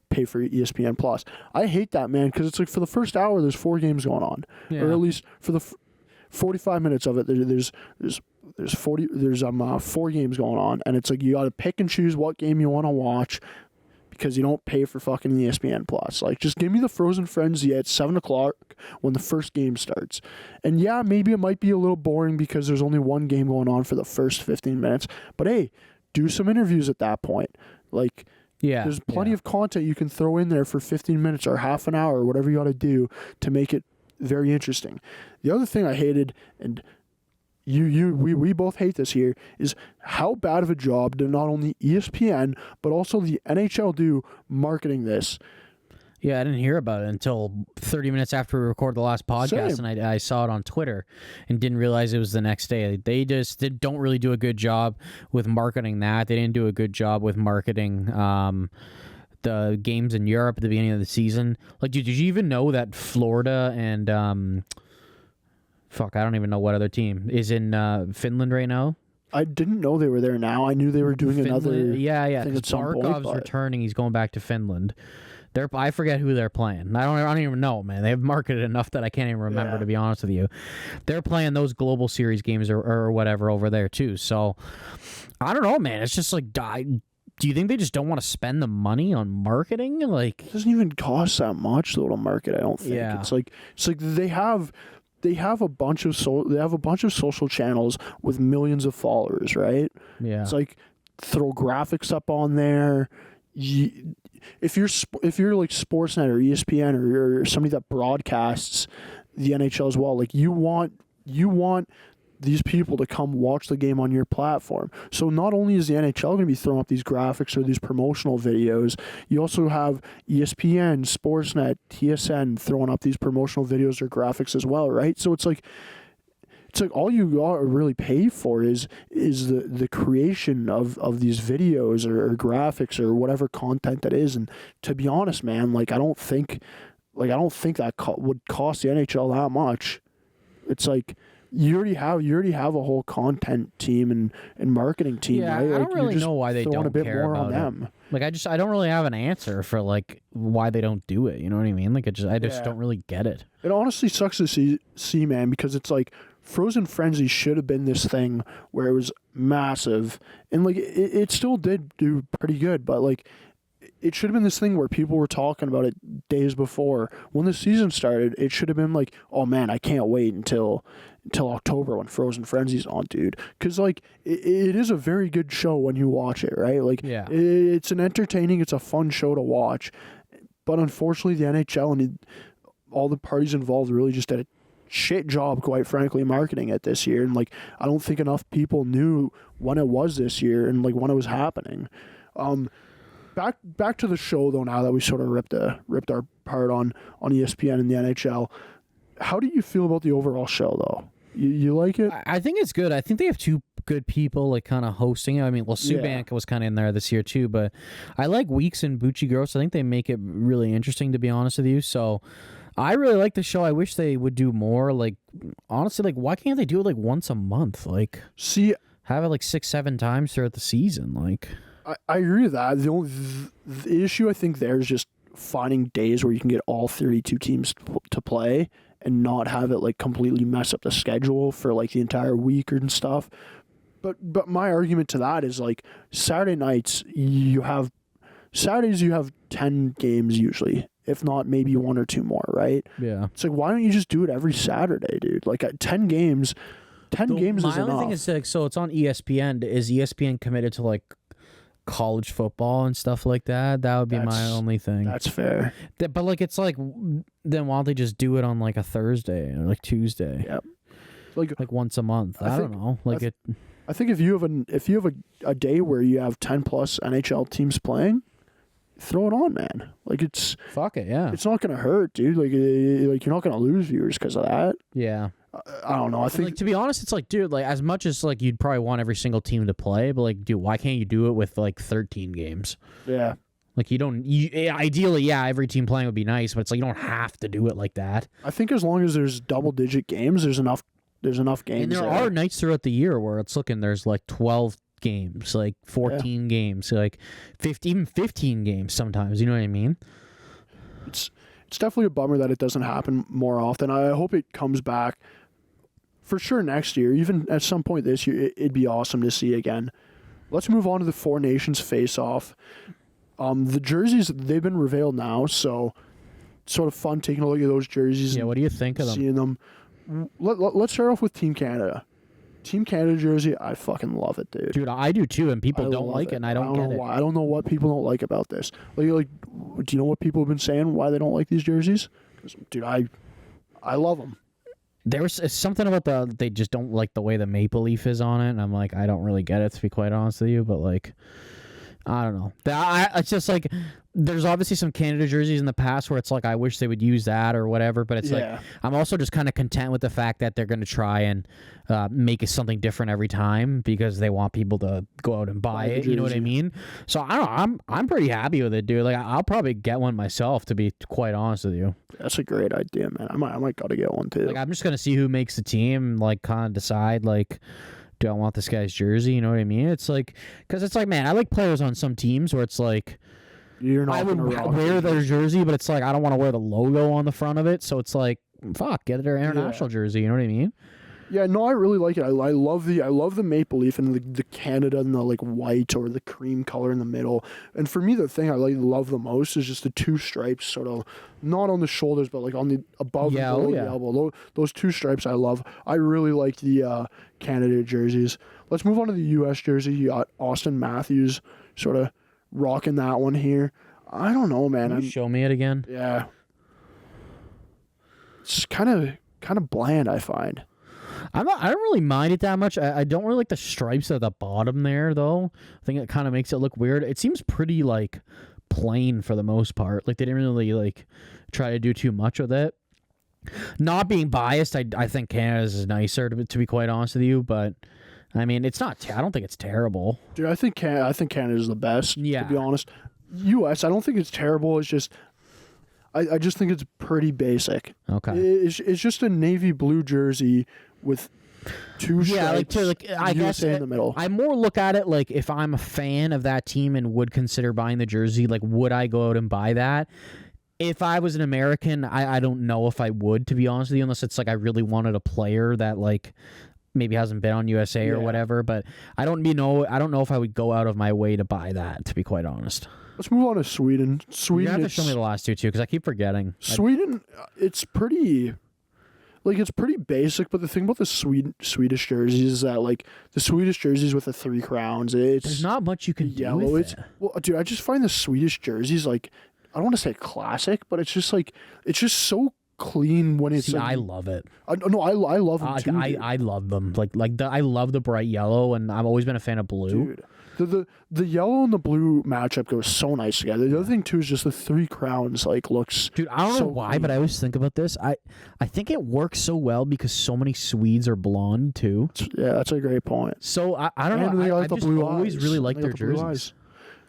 pay for ESPN Plus. I hate that, man, because it's like for the first hour there's 4 games going on, or at least for the 45 minutes of it there's 4 games going on, and it's like you got to pick and choose what game you want to watch because you don't pay for fucking ESPN Plus. Like, just give me the Frozen Frenzy at 7 o'clock when the first game starts. And yeah, maybe it might be a little boring because there's only one game going on for the first 15 minutes. But hey, do some interviews at that point. Like, there's plenty of content you can throw in there for 15 minutes or half an hour or whatever you got to do to make it very interesting. The other thing I hated, and we both hate this here, is how bad of a job did not only ESPN but also the NHL do marketing this. Yeah, I didn't hear about it until 30 minutes after we recorded the last podcast. Same. And I saw it on Twitter and didn't realize it was the next day. They don't really do a good job with marketing that. They didn't do a good job with marketing the games in Europe at the beginning of the season. Like, did you even know that Florida and I don't even know what other team is in Finland right now? I didn't know they were there now. I knew they were doing Finland, another. Yeah. Because Barkov's returning. He's going back to Finland. I forget who they're playing. I don't even know, man. They've marketed enough that I can't even remember, to be honest with you. They're playing those Global Series games or whatever over there too. So I don't know, man. It's just like, do you think they just don't want to spend the money on marketing? Like, it doesn't even cost that much though to market. I don't think. Yeah. It's like they have a bunch of social channels with millions of followers, right? Yeah. It's like, throw graphics up on there. If you're like Sportsnet or ESPN or somebody that broadcasts the NHL as well, like you want these people to come watch the game on your platform. So not only is the NHL going to be throwing up these graphics or these promotional videos, you also have ESPN, Sportsnet, TSN throwing up these promotional videos or graphics as well, right? So it's like all you got to really pay for is the creation of these videos or graphics or whatever content that is. And to be honest, man, like I don't think that would cost the NHL that much. It's like, you already have a whole content team and marketing team, right? I don't really know why they don't a bit care more about on them. Like, I don't really have an answer for like why they don't do it. You know what I mean? Like, I just don't really get it. It honestly sucks to see, man, because it's like Frozen Frenzy should have been this thing where it was massive, and like it still did do pretty good, but like it should have been this thing where people were talking about it days before. When the season started, it should have been like, oh man, I can't wait until October when Frozen Frenzy's on, dude. Because like it is a very good show when you watch it, right? Like, it's an entertaining, it's a fun show to watch. But unfortunately, the NHL and all the parties involved really just did a shit job, quite frankly, marketing it this year. And like, I don't think enough people knew when it was this year and like when it was happening. Back to the show though. Now that we sort of ripped our part on ESPN and the NHL, how do you feel about the overall show though? You like it? I think it's good. I think they have two good people like kind of hosting it. I mean, Subbank was kind of in there this year too, but I like Weeks and Bucci Gross. I think they make it really interesting, to be honest with you. So I really like the show. I wish they would do more. Like, honestly, like, why can't they do it like once a month? Like, have it like 6-7 times throughout the season. Like, I agree with that. The issue I think there is just finding days where you can get all 32 teams to play and not have it like completely mess up the schedule for like the entire week and stuff. But my argument to that is like Saturdays you have 10 games usually, if not maybe 1 or 2 more, right? Yeah. It's like, why don't you just do it every Saturday, dude? Like 10 games. 10 games is enough. My only thing is like, so it's on ESPN. Is ESPN committed to like college football and stuff like that? That would be my only thing. That's fair. But like, it's like, then why don't they just do it on like a Thursday or like Tuesday? Yep. Like once a month. I don't know. Like I think if you have a day where you have 10 plus NHL teams playing, throw it on, man. Like, it's fuck it, yeah. It's not gonna hurt, dude. Like you're not gonna lose viewers because of that. Yeah. I don't know. I think, like, to be honest, it's like, dude, like, as much as like you'd probably want every single team to play, but like, dude, why can't you do it with like 13 games? Yeah. Like ideally, yeah, every team playing would be nice, but it's like you don't have to do it like that. I think as long as there's double-digit games, there's enough games. And there are nights throughout the year where it's looking there's like 12 games, like 14 games, like 15 games sometimes. You know what I mean? It's definitely a bummer that it doesn't happen more often. I hope it comes back for sure next year. Even at some point this year, it'd be awesome to see again. Let's move on to the Four Nations face-off. The jerseys, they've been revealed now, so sort of fun taking a look at those jerseys. Yeah, what do you think of them? Seeing them. Let's start off with Team Canada. Team Canada jersey, I fucking love it, dude. Dude, I do too, and people don't like it, and I don't get it. I don't know what people don't like about this. Like, do you know what people have been saying why they don't like these jerseys? 'Cause, dude, I love them. There's something about they just don't like the way the maple leaf is on it, and I'm like, I don't really get it, to be quite honest with you, but like, I don't know. It's just like there's obviously some Canada jerseys in the past where it's like I wish they would use that or whatever, but it's like I'm also just kind of content with the fact that they're going to try and make it something different every time because they want people to go out and buy it. You know what I mean? So I don't know. I'm pretty happy with it, dude. Like I'll probably get one myself, to be quite honest with you. That's a great idea, man. I might gotta get one too. Like I'm just gonna see who makes the team. Like kind of decide like, do I want this guy's jersey? You know what I mean? It's like, because it's like, man, I like players on some teams where it's like, I would wear their jersey, but it's like, I don't want to wear the logo on the front of it. So it's like, fuck, get their international jersey. You know what I mean? Yeah, no, I really like it. I love the maple leaf and the Canada and the like white or the cream color in the middle. And for me, the thing I love the most is just the two stripes, sort of not on the shoulders, but like on the above and below the elbow. Those two stripes I love. I really like the Canada jerseys. Let's move on to the U.S. jersey. You got Austin Matthews sort of rocking that one here. I don't know, man. Can you show me it again? Yeah. It's kind of bland, I find. I don't really mind it that much. I don't really like the stripes at the bottom there, though. I think it kind of makes it look weird. It seems pretty, like, plain for the most part. Like, they didn't really, like, try to do too much with it. Not being biased, I think Canada's is nicer, to be quite honest with you, but, I mean, it's not... I don't think it's terrible. Dude, I think Canada's the best, to be honest. U.S., I don't think it's terrible. It's just... I just think it's pretty basic. Okay. It's just a navy blue jersey with two stripes, I guess in the middle. I more look at it like if I'm a fan of that team and would consider buying the jersey, like would I go out and buy that? If I was an American, I don't know if I would, to be honest with you, unless it's like I really wanted a player that like maybe hasn't been on USA or whatever. But I don't know if I would go out of my way to buy that, to be quite honest. Let's move on to Sweden. You have to show me the last two too, because I keep forgetting. Sweden, it's pretty basic. But the thing about the Swedish jerseys is that like the Swedish jerseys with the three crowns, there's not much you can do with it. Well, dude, I just find the Swedish jerseys like I don't want to say classic, but it's just so clean when it's. See, I love it. I love them too. I love them. I love the bright yellow, and I've always been a fan of blue. Dude, the yellow and the blue matchup goes so nice together. The other thing too is just the three crowns like looks. Dude, I don't know why, clean. But I always think about this. I think it works so well because so many Swedes are blonde too. Yeah, that's a great point. So I don't know. I just always really like their jerseys.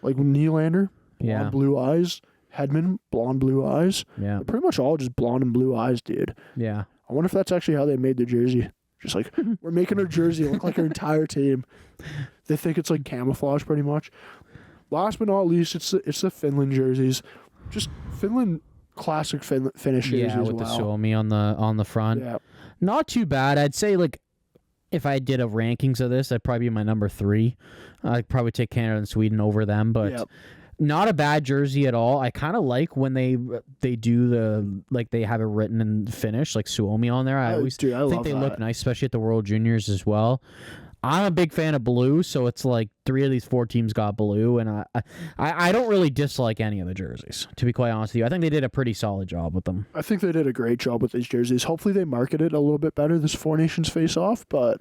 Like Nylander, blonde blue eyes. Hedman, blonde blue eyes. Yeah. They're pretty much all just blonde and blue eyes, dude. Yeah. I wonder if that's actually how they made the jersey. Just like, we're making our jersey look like our entire team. They think it's like camouflage pretty much. Last but not least, it's the Finland jerseys. Just Finland classic Finnish jerseys as well. Yeah, with the Suomi on the front. Yeah. Not too bad. I'd say like if I did a rankings of this, that'd probably be my number 3. I'd probably take Canada and Sweden over them, but not a bad jersey at all. I kind of like when they do they have it written in Finnish, like Suomi on there. I always think they look nice, especially at the World Juniors as well. I'm a big fan of blue, so it's like 3 of these 4 teams got blue, and I don't really dislike any of the jerseys, to be quite honest with you. I think they did a pretty solid job with them. I think they did a great job with these jerseys. Hopefully they market it a little bit better, this Four Nations face-off, but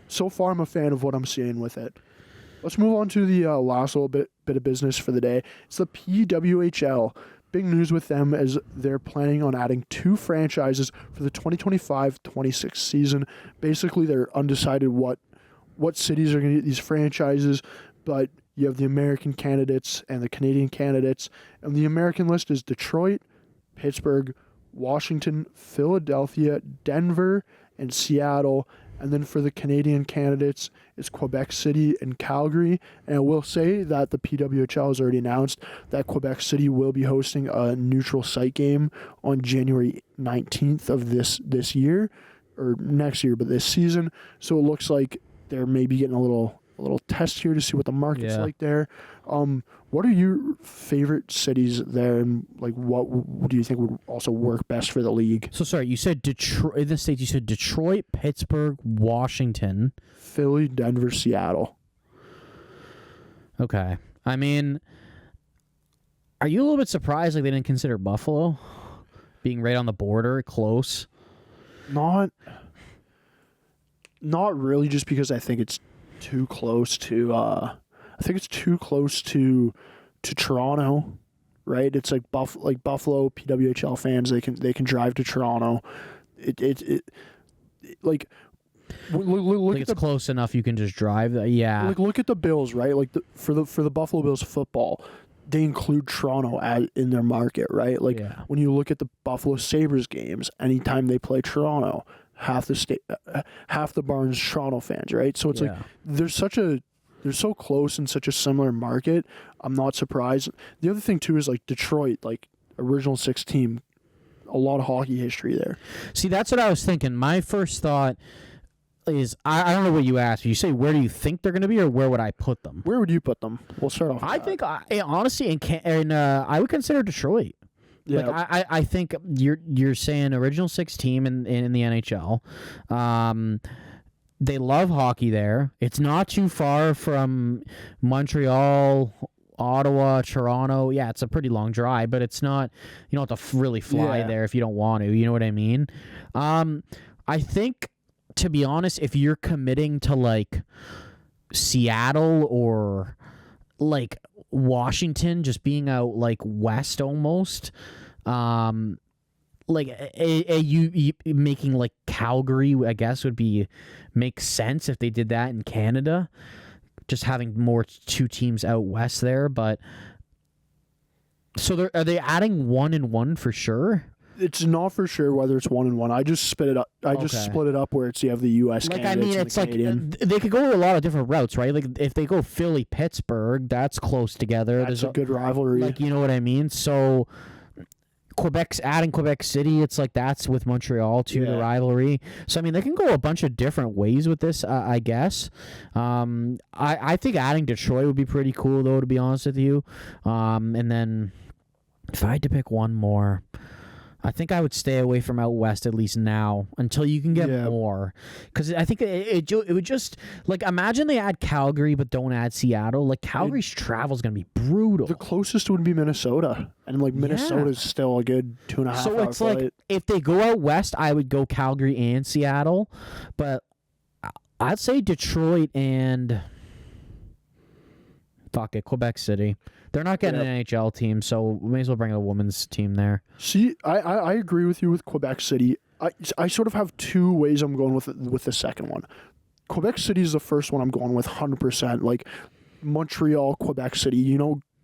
so far I'm a fan of what I'm seeing with it. Let's move on to the last little bit of business for the day. It's the PWHL. Big news with them as they're planning on adding 2 franchises for the 2025-26 season. Basically, they're undecided what cities are going to get these franchises, but you have the American candidates and the Canadian candidates. And the American list is Detroit, Pittsburgh, Washington, Philadelphia, Denver, and Seattle. And then for the Canadian candidates, it's Quebec City and Calgary. And I will say that the PWHL has already announced that Quebec City will be hosting a neutral site game on January 19th of this year, or next year, but this season. So it looks like they're maybe getting a little test here to see what the market's like there. What are your favorite cities there, and like what do you think would also work best for the league? So sorry, you said Detroit. In the States, you said Detroit, Pittsburgh, Washington, Philly, Denver, Seattle. Okay. I mean, are you a little bit surprised like they didn't consider Buffalo being right on the border, close? Not really, just because I think it's too close to Toronto, right? It's like Buffalo PWHL fans, they can drive to Toronto. Look like it's close enough you can just drive. Yeah. Like look at the Bills, right? Like for the Buffalo Bills football, they include Toronto in their market, right? Like when you look at the Buffalo Sabres games, anytime they play Toronto, half the barn's Toronto fans, right? So it's like they're so close in such a similar market. I'm not surprised. The other thing too is like Detroit, like original 6 team, a lot of hockey history there. See, that's what I was thinking. My first thought is I don't know what you asked. You say where do you think they're going to be, or where would I put them? Where would you put them? We'll start off. I think honestly, I would consider Detroit. Yeah. Like I think you're saying original 6 team in the NHL. They love hockey there. It's not too far from Montreal, Ottawa, Toronto. Yeah, it's a pretty long drive, but it's not. You don't have to really fly there if you don't want to. You know what I mean? I think, to be honest, if you're committing to like Seattle or like Washington, just being out like west almost, like you making like Calgary, I guess would make sense if they did that in Canada, just having more 2 teams out west there. But so are they adding 1 and 1 for sure? It's not for sure whether it's 1 and 1. I just split it up. Just split it up where you have the U.S. Like candidates, I mean, and it's the like Canadian. They could go a lot of different routes, right? Like if they go Philly, Pittsburgh, that's close together. That's a good rivalry. Like, you know what I mean? So adding Quebec City, it's like that's with Montreal too, the rivalry. So I mean, they can go a bunch of different ways with this, I guess. I think adding Detroit would be pretty cool, though, to be honest with you. And then if I had to pick one more, I think I would stay away from out west, at least now, until you can get more. Because I think it would just, like, imagine they add Calgary but don't add Seattle. Like, Calgary's travel is going to be brutal. The closest would be Minnesota. And, like, Minnesota's still a good 2.5 hour So it's flight. like, if they go out west, I would go Calgary and Seattle. But I'd say Detroit and Quebec City. They're not getting an NHL team, so we may as well bring a women's team there. See, I agree with you with Quebec City. I sort of have 2 ways I'm going with the second one. Quebec City is the first one I'm going with 100%. Like Montreal, Quebec City,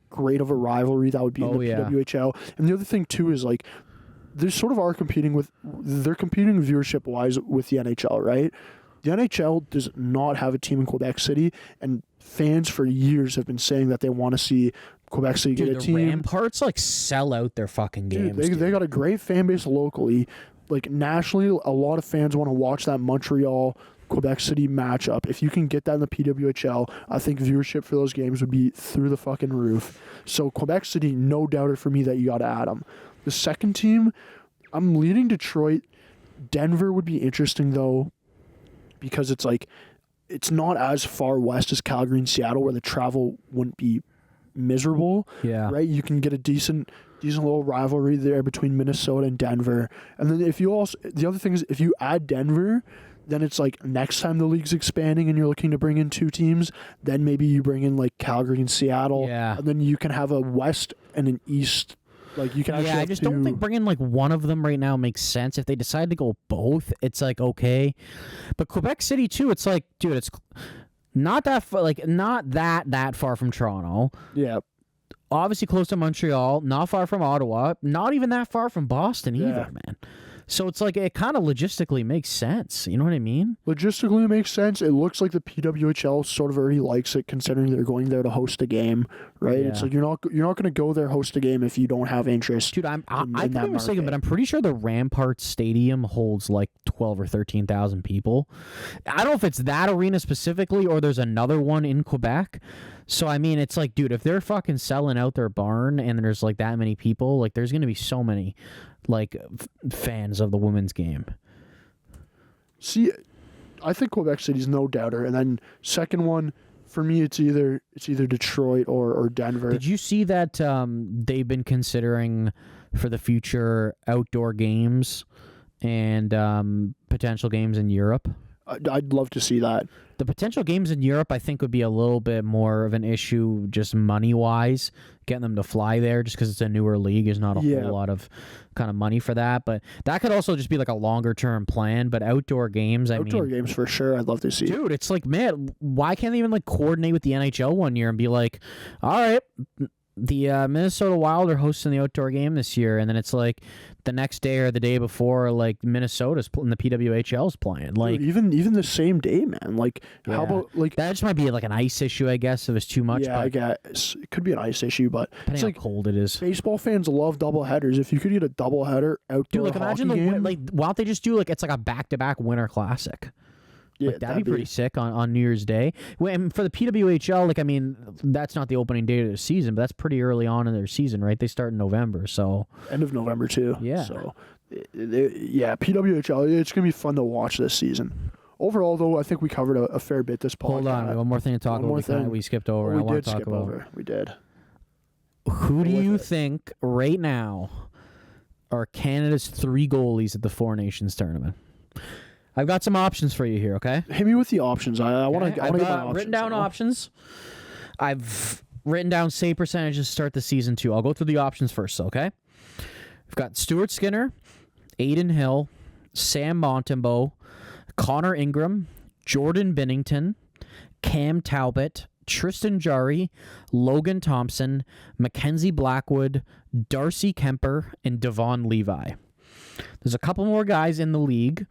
great of a rivalry that would be in the PWHL. And the other thing too is like they sort of are competing viewership wise with the NHL, right? The NHL does not have a team in Quebec City, and fans for years have been saying that they want to see Quebec City get a team. The Ramparts like sell out their fucking games. They got a great fan base locally. Like nationally, a lot of fans want to watch that Montreal Quebec City matchup. If you can get that in the PWHL, I think viewership for those games would be through the fucking roof. So Quebec City, no doubter for me that you got to add them. The second team, I'm leading Detroit. Denver would be interesting though, because it's like it's not as far west as Calgary and Seattle, where the travel wouldn't be miserable. Yeah. Right? You can get a decent little rivalry there between Minnesota and Denver. And then the other thing is if you add Denver, then it's like next time the league's expanding and you're looking to bring in 2 teams, then maybe you bring in like Calgary and Seattle. Yeah. And then you can have a west and an east. Like you can actually I just don't think bringing like one of them right now makes sense. If they decide to go both, it's like okay. But Quebec City too, it's like, dude, it's Not that far from Toronto. Yeah. Obviously close to Montreal, not far from Ottawa, not even that far from Boston either, man. So it's like it kind of logistically makes sense. You know what I mean? Logistically, it makes sense. It looks like the PWHL sort of already likes it, considering they're going there to host a game, right? Yeah. It's like you're not going to go there host a game if you don't have interest. Dude, I could be mistaken, but I'm pretty sure the Rampart Stadium holds like 12 or 13,000 people. I don't know if it's that arena specifically or there's another one in Quebec. So I mean, it's like, dude, if they're fucking selling out their barn and there's like that many people, like there's gonna be so many like fans of the women's game. See, I think Quebec City's no doubter, and then second one for me, it's either Detroit or Denver. Did you see that they've been considering for the future outdoor games and potential games in Europe? I'd love to see that. The potential games in Europe, I think, would be a little bit more of an issue just money-wise, getting them to fly there just because it's a newer league. There's not a whole lot of kind of money for that. But that could also just be like a longer-term plan. But outdoor games, outdoor games for sure, I'd love to see. Dude, it's like, man, why can't they even like coordinate with the NHL one year and be like, all right, the Minnesota Wild are hosting the outdoor game this year, and then it's like the next day or the day before, like Minnesota's and the PWHL's playing. Like, dude, even the same day, man. Like, how about like that? Just might be like an ice issue, I guess, if it's too much. Yeah, I guess it could be an ice issue, but it's like how cold it is. Baseball fans love double headers. If you could get a double header outdoor, dude, like imagine game, why don't they just do like it's like a back-to-back Winter Classic? Yeah, like, that'd be pretty sick on New Year's Day. And for the PWHL, like, I mean, that's not the opening date of the season, but that's pretty early on in their season, right? They start in November, so end of November too. Yeah. So, PWHL, it's gonna be fun to watch this season. Overall, though, I think we covered a fair bit this podcast. Hold on, one more thing to talk about. We skipped over. We did skip over. We did. Who do you think right now are Canada's 3 goalies at the Four Nations tournament? I've got some options for you here, okay? Hit me with the options. I want to get my options. Written down options. I've written down save percentages to start the season too. I'll go through the options first, okay? We've got Stuart Skinner, Aiden Hill, Sam Montembeault, Connor Ingram, Jordan Binnington, Cam Talbot, Tristan Jarry, Logan Thompson, Mackenzie Blackwood, Darcy Kemper, and Devon Levi. There's a couple more guys in the league.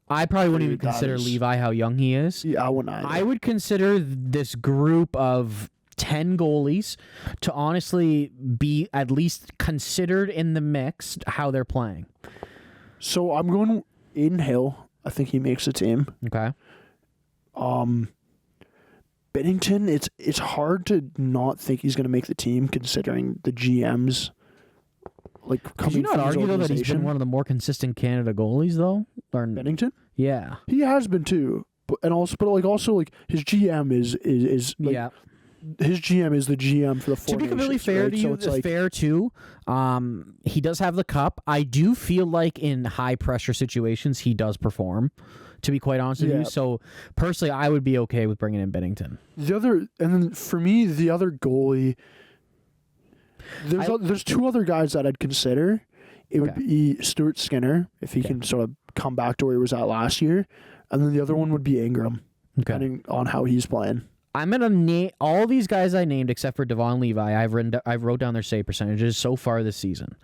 I probably wouldn't even consider Levi how young he is. Yeah, I wouldn't either. I would consider this group of 10 goalies to honestly be at least considered in the mix how they're playing. So I'm going Aiden Hill. I think he makes the team. Okay. Binnington, it's hard to not think he's going to make the team considering the GMs. Like, could you not argue though that he's been one of the more consistent Canada goalies though? Bennington? Yeah, he has been too. But also his GM is like, yeah. His GM is the GM for the Four Nations. To be completely fair right? to you, so fair too. He does have the cup. I do feel like in high pressure situations he does perform. To be quite honest with you, so personally, I would be okay with bringing in Binnington. And then for me, the other goalie. There's 2 other guys that I'd consider. It would be Stuart Skinner, if he can sort of come back to where he was at last year. And then the other one would be Ingram, depending on how he's playing. I'm going to name all these guys I named except for Devon Levi. I've wrote down their save percentages so far this season.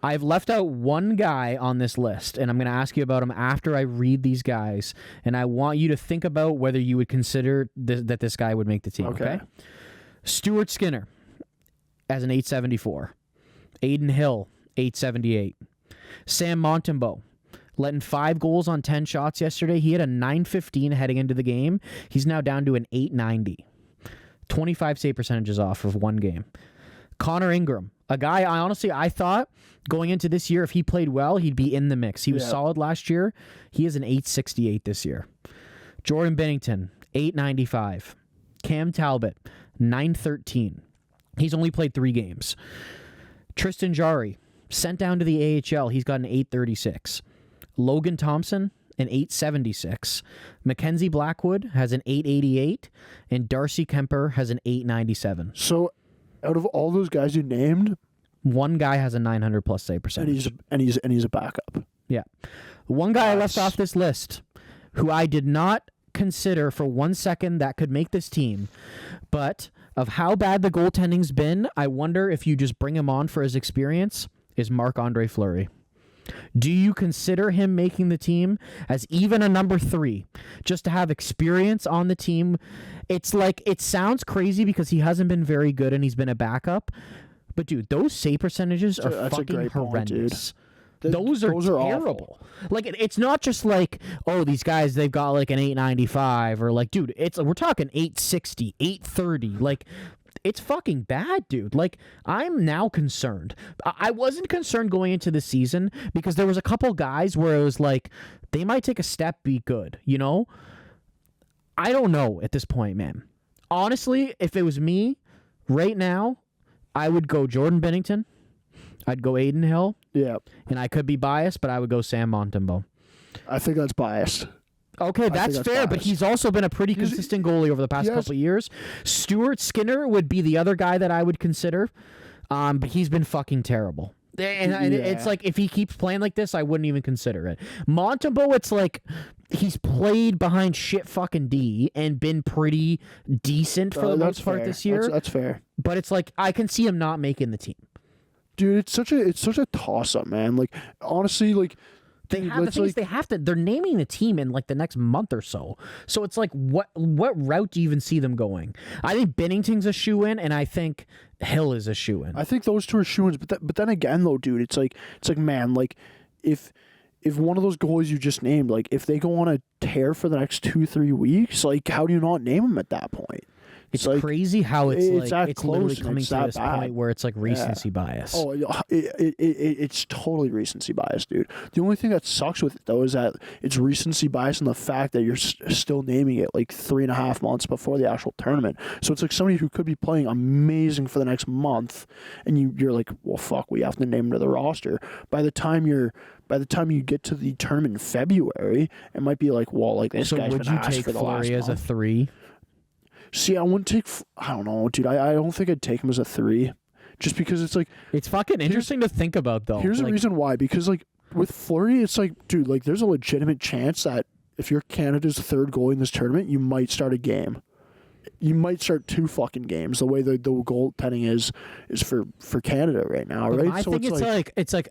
I've left out one guy on this list, and I'm going to ask you about him after I read these guys. And I want you to think about whether you would consider that this guy would make the team. Okay? Stuart Skinner as an 874. Aiden Hill, 878. Sam Montembeault, letting 5 goals on 10 shots yesterday. He had a 915 heading into the game. He's now down to an 890. 25 save percentages off of 1 game. Connor Ingram, a guy I thought going into this year, if he played well, he'd be in the mix. He was solid last year. He is an 868 this year. Jordan Binnington, 895. Cam Talbot, 913. He's only played 3 games. Tristan Jarry, sent down to the AHL. He's got an 836. Logan Thompson, an 876. Mackenzie Blackwood has an 888. And Darcy Kemper has an 897. So out of all those guys you named, one guy has a 900 plus save percentage. And he's a backup. Yeah. One guy I left off this list who I did not consider for 1 second that could make this team, but of how bad the goaltending's been, I wonder if you just bring him on for his experience, is Marc-Andre Fleury. Do you consider him making the team as even a number 3, just to have experience on the team? It's like, it sounds crazy because he hasn't been very good and he's been a backup, but dude, those save percentages are fucking horrendous. Those are terrible. Awful. Like, it's not just like, oh, these guys, they've got like an 895 or like, dude, we're talking 860, 830. Like, it's fucking bad, dude. Like, I'm now concerned. I wasn't concerned going into the season because there was a couple guys where it was like, they might take a step, be good, you know? I don't know at this point, man. Honestly, if it was me right now, I would go Jordan Binnington. I'd go Aiden Hill. Yeah. And I could be biased, but I would go Sam Montembeault. I think that's biased. Okay, that's fair, but he's also been a pretty consistent goalie over the past couple of years. Stuart Skinner would be the other guy that I would consider, but he's been fucking terrible. And it's like, if he keeps playing like this, I wouldn't even consider it. Montembeault, it's like, he's played behind shit fucking D and been pretty decent for the most part this year. That's fair. But it's like, I can see him not making the team. Dude, it's such a toss up, man. Like, honestly, like, they're naming the team in like the next month or so. So it's like, what route do you even see them going? I think Binnington's a shoe-in, and I think Hill is a shoe-in. I think those two are shoe-ins, but then again though, dude, it's like man, like, if one of those goalies you just named, like, if they go on a tear for the next 2-3 weeks, like, how do you not name them at that point? It's like, crazy how it's literally coming to this bad. point where it's like recency bias. Oh, it's totally recency bias, dude. The only thing that sucks with it, though, is that it's recency bias in the fact that you're still naming it like 3.5 months before the actual tournament. So it's like somebody who could be playing amazing for the next month, and you're like, well, fuck, we have to name him to the roster. By the time you get to the tournament in February, it might be like, well, like, this guy's been asked for the last month. Would you take Fleury as a 3? See, I wouldn't take... I don't know, dude. I don't think I'd take him as a 3. Just because it's like... It's fucking interesting to think about, though. Here's the reason why. Because, like, with Fleury, it's like, dude, like, there's a legitimate chance that if you're Canada's third goalie in this tournament, you might start a game. You might start 2 fucking games, the way the goaltending is for Canada right now, right? I think it's like...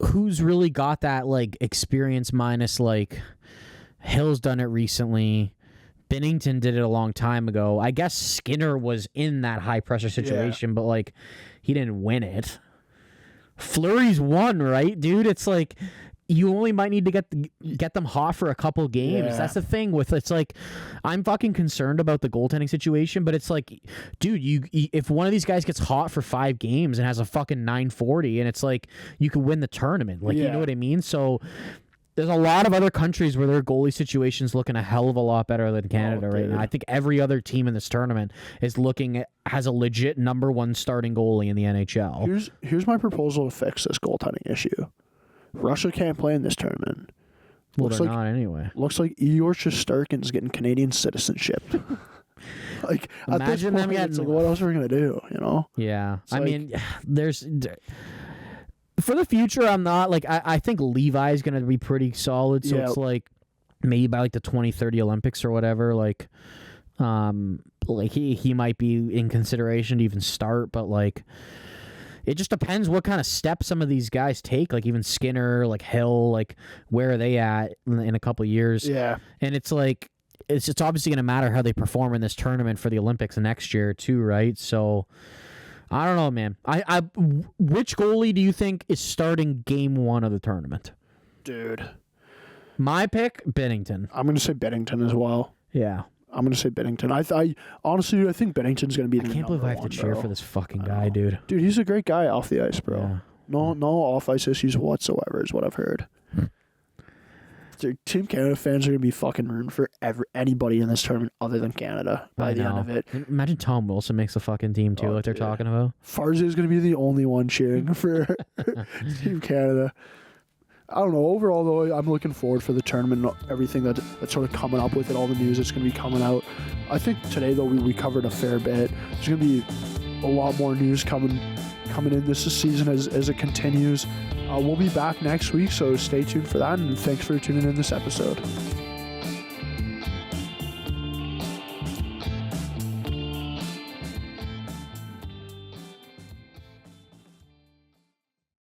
Who's really got that, like, experience minus, like... Hill's done it recently... Binnington did it a long time ago. I guess Skinner was in that high-pressure situation, but, like, he didn't win it. Fleury's won, right, dude? It's like, you only might need to get them hot for a couple games. Yeah. That's the thing with, it's like, I'm fucking concerned about the goaltending situation, but it's like, dude, if one of these guys gets hot for 5 games and has a fucking 940, and it's like, you could win the tournament. Like, you know what I mean? So... There's a lot of other countries where their goalie situation's looking a hell of a lot better than Canada right now. I think every other team in this tournament has a legit number 1 starting goalie in the NHL. Here's my proposal to fix this goaltending issue. Russia can't play in this tournament. Well, they're not anyway. Looks like Igor Shesterkin's getting Canadian citizenship. Like, imagine them getting... It's like, what else are we gonna do? You know? Yeah. I mean, there's. For the future, I'm not, like, I think Levi's going to be pretty solid, so it's, like, maybe by, like, the 2030 Olympics or whatever, like he might be in consideration to even start, but, like, it just depends what kind of steps some of these guys take, like, even Skinner, like, Hill, like, where are they at in a couple of years? Yeah. And it's, like, it's obviously going to matter how they perform in this tournament for the Olympics next year, too, right? So... I don't know, man. Which goalie do you think is starting game 1 of the tournament? Dude. My pick, Binnington. I'm going to say Binnington as well. Yeah. I'm going to say Binnington. I honestly, I think Binnington's going to be the number 1. I can't believe I have to cheer for this fucking guy, dude. Dude, he's a great guy off the ice, bro. Yeah. No off-ice issues whatsoever is what I've heard. Team Canada fans are going to be fucking rooting for anybody in this tournament other than Canada by the end of it. Imagine Tom Wilson makes a fucking team too, like they're talking about. Farzi is going to be the only one cheering for Team Canada. I don't know. Overall, though, I'm looking forward for the tournament, everything that's sort of coming up with it, all the news that's going to be coming out. I think today, though, we covered a fair bit. There's going to be a lot more news coming in this season as it continues. We'll be back next week, so stay tuned for that, and thanks for tuning in this episode.